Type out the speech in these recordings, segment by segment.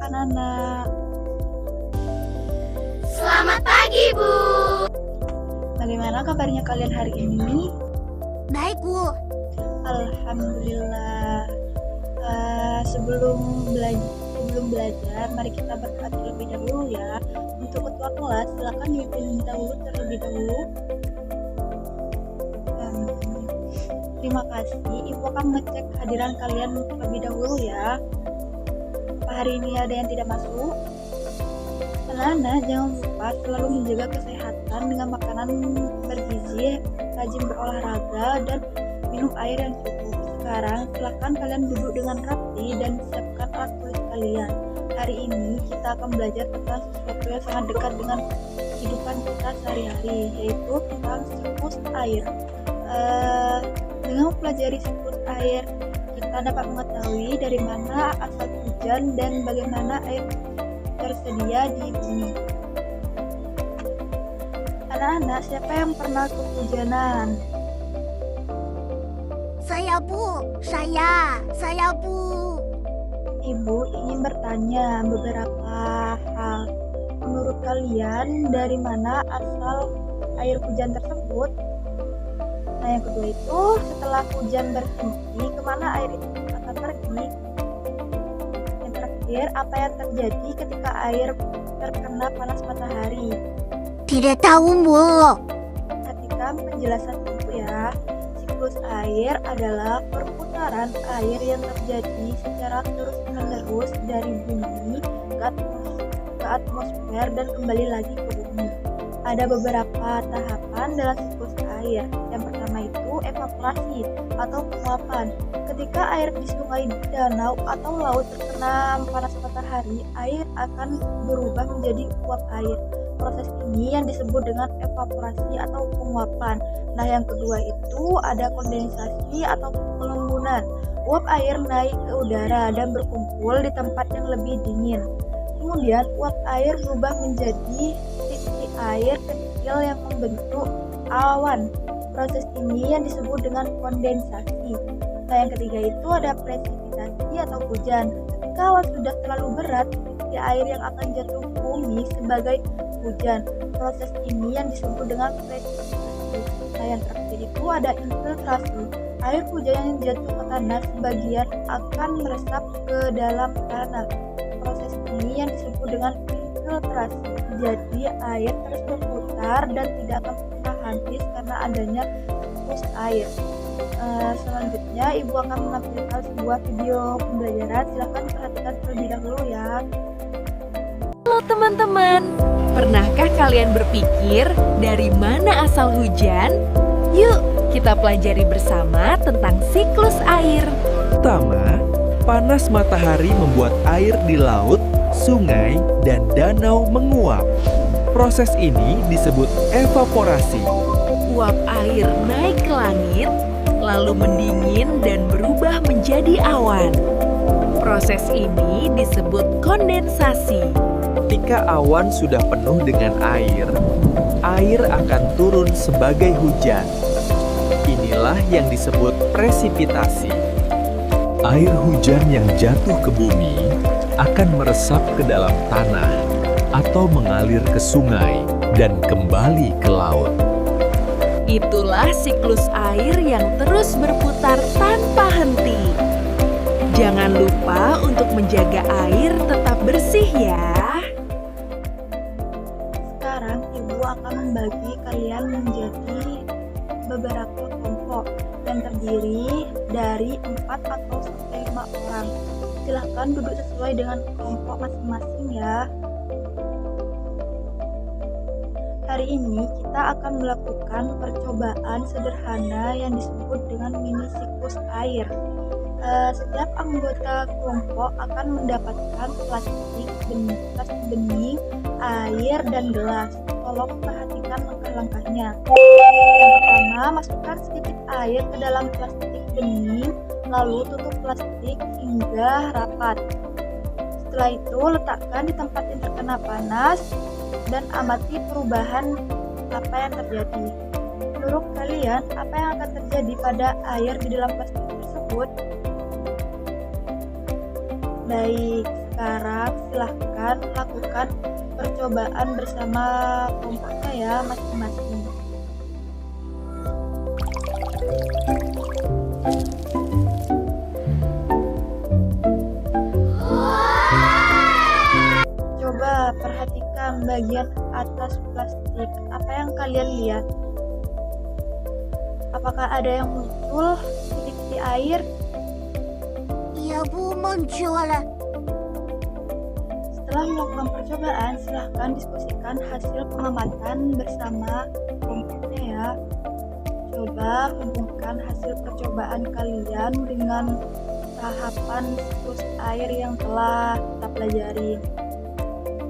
anak-anak. Selamat pagi, Bu. Bagaimana kabarnya kalian hari ini? Baik, Bu. Alhamdulillah. Sebelum belajar, mari kita berdoa terlebih dahulu ya. Untuk ketua kelas, silakan dipimpin terlebih dahulu. Terima kasih. Ibu akan mengecek kehadiran kalian terlebih dahulu ya. Apa hari ini ada yang tidak masuk? Anak-anak, jangan lupa selalu menjaga kesehatan dengan makanan bergizi, rajin berolahraga, dan minum air yang cukup. Sekarang, silakan kalian duduk dengan rapi dan siapkan alat tulis kalian. Hari ini kita akan belajar tentang sesuatu yang sangat dekat dengan kehidupan kita sehari-hari, yaitu tentang siklus air. Dengan mempelajari siklus air, kita dapat mengetahui dari mana asal hujan dan bagaimana air tersedia di bumi. Anak-anak, siapa yang pernah kehujanan? Saya, Bu. Saya, Bu. Ibu ingin bertanya beberapa hal. Menurut kalian, dari mana asal air hujan tersebut? Nah, yang kedua itu, setelah hujan berhenti, kemana air itu akan pergi? Yang terakhir, apa yang terjadi ketika air terkena panas matahari? Tidak tahu, Bu. Perhatikan penjelasan ibu ya. Siklus air adalah perputaran air yang terjadi secara terus-menerus dari bumi ke atmosfer dan kembali lagi ke bumi. Ada beberapa tahapan dalam siklus air. Yang pertama itu evaporasi atau penguapan. Ketika air di sungai, danau, atau laut terkena panas matahari, air akan berubah menjadi uap air. Proses ini yang disebut dengan evaporasi atau penguapan. Nah, yang kedua itu ada kondensasi atau pengembunan. Uap air naik ke udara dan berkumpul di tempat yang lebih dingin. Kemudian uap air berubah menjadi titik air kecil yang membentuk awan. Proses ini yang disebut dengan kondensasi. Nah, yang ketiga itu ada presipitasi atau hujan. Ketika awan sudah terlalu berat, titik air yang akan jatuh ke bumi sebagai hujan. Proses ini yang disebut dengan presipitasi. Nah, yang terakhir itu ada infiltrasi. Air hujan yang jatuh ke tanah sebagian akan meresap ke dalam tanah. Proses ini yang disebut dengan infiltrasi. Jadi air terus berputar dan tidak akan pernah habis karena adanya siklus air. Selanjutnya ibu akan menampilkan sebuah video pembelajaran. Silakan perhatikan terlebih dahulu ya. Halo teman-teman, pernahkah kalian berpikir dari mana asal hujan? Yuk, kita pelajari bersama tentang siklus air. Pertama, panas matahari membuat air di laut, sungai, dan danau menguap. Proses ini disebut evaporasi. Uap air naik ke langit, lalu mendingin dan berubah menjadi awan. Proses ini disebut kondensasi. Ketika awan sudah penuh dengan air akan turun sebagai hujan. Inilah yang disebut presipitasi. Air hujan yang jatuh ke bumi akan meresap ke dalam tanah atau mengalir ke sungai dan kembali ke laut. Itulah siklus air yang terus berputar tanpa henti. Jangan lupa untuk menjaga air tetap bersih ya. Sekarang ibu akan membagi kalian menjadi beberapa kelompok yang terdiri dari 4 atau sampai 5 orang. Silahkan duduk sesuai dengan kelompok masing-masing ya. Hari ini kita akan melakukan percobaan sederhana yang disebut dengan mini siklus air. Setiap anggota kelompok akan mendapatkan plastik bening, air, dan gelas. Tolong perhatikan langkah-langkahnya. Yang pertama, masukkan sedikit air ke dalam plastik bening, lalu tutup plastik hingga rapat. Setelah itu, letakkan di tempat yang terkena panas dan amati perubahan apa yang terjadi. Menurut kalian, apa yang akan terjadi pada air di dalam plastik tersebut? Baik, Sekarang silahkan lakukan percobaan bersama kelompoknya ya masing-masing. Coba perhatikan bagian atas plastik. Apa yang kalian lihat? Apakah ada yang muncul titik-titik air? Iya Bu, muncul. Setelah melakukan percobaan, silahkan diskusikan hasil pengamatan bersama kelompoknya ya. Coba hubungkan hasil percobaan kalian dengan tahapan siklus air yang telah kita pelajari.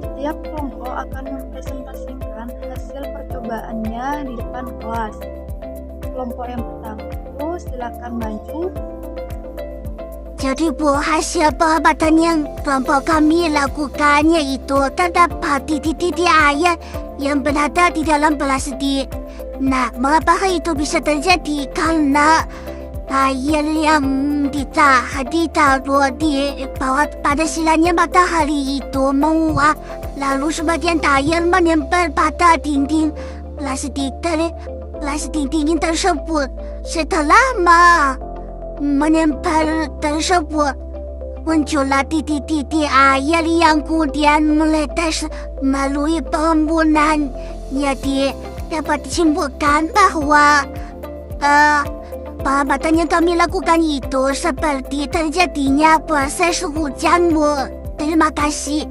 Setiap kelompok akan mempresentasikan hasil percobaannya di depan kelas. Kelompok yang pertama itu silakan maju. Jadi Bu, hasil pengamatan yang kelompok kami lakukan yaitu terdapat titik-titik air yang berada di dalam plastik. Nah, mengapa hal itu bisa terjadi? Karena air yang ditaruh di bawah pada silannya matahari itu menguap, lalu sebagian air menempel pada dinding plastik dinding tersebut. Setelah menempel tersebut, muncullah titik-titik air yang kemudian meletas melalui perembunan. Jadi dapat disimpulkan bahwa pengamatan yang kami lakukan itu seperti terjadinya proses hujan, Bu. Terima kasih.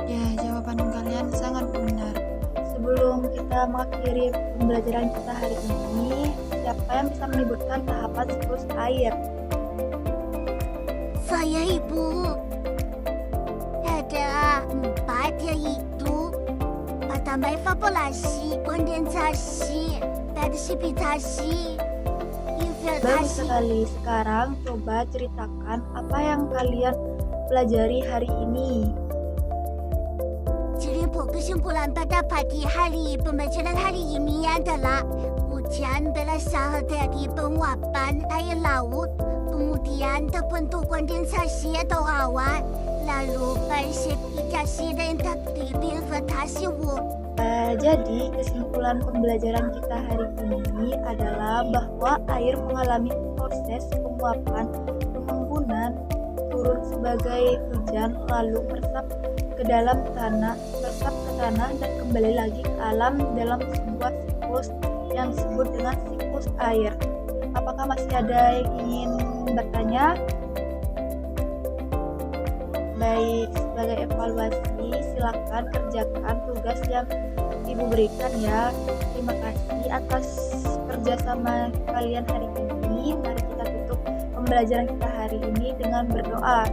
Ya, jawaban kalian sangat benar. Sebelum kita mengakhiri pembelajaran kita hari ini, siapa yang bisa menyebutkan tahapan siklus air? Saya Ibu. Ada 4 yaitu pertama evaporasi, kondensasi, presipitasi, Bagus infiltrasi. sekali. Sekarang coba ceritakan apa yang kalian pelajari hari ini. Jadi Bu, kesimpulan pada pagi hari pembelajaran hari ini adalah hujan berasal dari penguapan air laut, kemudian terbentuk kondensasi atau awan, lalu presipitasi dan infiltrasi, Bu. Jadi kesimpulan pembelajaran kita hari ini adalah bahwa air mengalami proses penguapan, pengembunan, turun sebagai hujan, lalu meresap ke dalam tanah, dan kembali lagi ke alam dalam sebuah siklus yang disebut dengan siklus air. Apakah masih ada yang ingin bertanya? Baik, sebagai evaluasi silakan kerjakan tugas yang Ibu berikan ya. Terima kasih atas kerjasama kalian hari ini. Mari kita tutup pembelajaran kita hari ini dengan berdoa.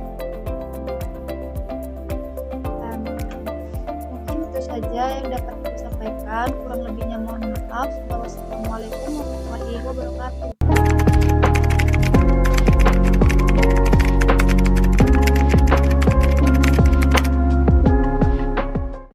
Mungkin itu saja yang dapat Ibu sampaikan. Kurang lebihnya mohon maaf. Wassalamualaikum warahmatullahi wabarakatuh.